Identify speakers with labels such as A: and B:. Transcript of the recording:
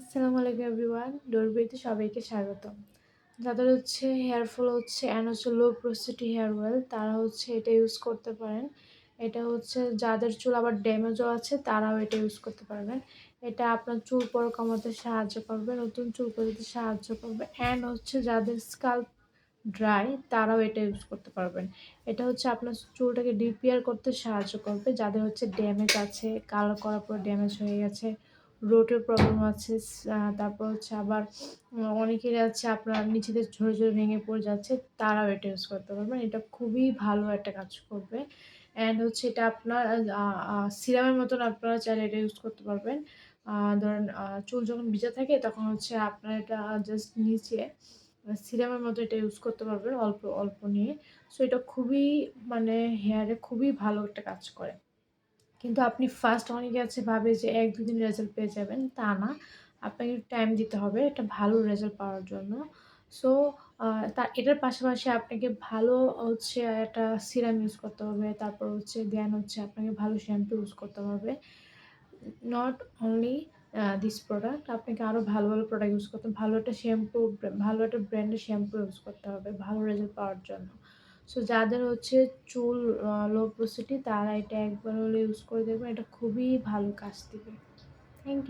A: আসসালামু আলাইকুম এভরিওয়ান। ডোরবেতে সবাইকে স্বাগতম। যাদের হচ্ছে হেয়ার ফল হচ্ছে অ্যান্ড হচ্ছে লো পোরোসিটি হেয়ার অয়েল তারা হচ্ছে এটা ইউজ করতে পারেন। এটা হচ্ছে যাদের চুল আবার ড্যামেজও আছে তারাও এটা ইউজ করতে পারবেন। এটা আপনার চুল পড়া কমাতে সাহায্য করবে, নতুন চুল গজাতে সাহায্য করবে অ্যান্ড হচ্ছে যাদের স্কাল্প ড্রাই তারাও এটা ইউজ করতে পারবেন। এটা হচ্ছে আপনার চুলটাকে রিপেয়ার করতে সাহায্য করবে। যাদের হচ্ছে ড্যামেজ আছে, কালার করার পর ড্যামেজ হয়ে গেছে, রোটের প্রবলেম আছে, তারপর হচ্ছে আবার অনেকেরই আছে আপনার নিচেদের ঝরে ঝরে ভেঙে পড়ে যাচ্ছে, তারাও এটা ইউজ করতে পারবেন। এটা খুবই ভালো একটা কাজ করবে অ্যান্ড হচ্ছে এটা আপনার সিরামের মতন আপনারা চাইলে এটা ইউজ করতে পারবেন। ধরেন চুল যখন ভিজা থাকে তখন হচ্ছে আপনার এটা জাস্ট নিচে সিরামের মতো এটা ইউজ করতে পারবেন অল্প অল্প নিয়ে। সো এটা খুবই মানে হেয়ারে খুবই ভালো একটা কাজ করে। কিন্তু আপনি ফার্স্ট অনেকে আছে ভাবে যে ১-২ দিন রেজাল্ট পেয়ে যাবেন, তা না। আপনাকে টাইম দিতে হবে একটা ভালো রেজাল্ট পাওয়ার জন্য। সো এটার পাশাপাশি আপনাকে ভালো হচ্ছে একটা সিরাম ইউজ করতে হবে। তারপর হচ্ছে দেন হচ্ছে আপনাকে ভালো শ্যাম্পু ইউজ করতে হবে। নট অনলি দিস প্রোডাক্ট, আপনাকে আরও ভালো ভালো প্রোডাক্ট ইউজ করতে হবে। ভালো একটা শ্যাম্পু, ভালো একটা ব্র্যান্ডের শ্যাম্পু ইউজ করতে হবে ভালো রেজাল্ট পাওয়ার জন্য। সো যাদের হচ্ছে চুল লো পোরোসিটি তারা এটা একবার হলে ইউজ করে দেখবেন, এটা খুবই ভালো কাজ দিবে।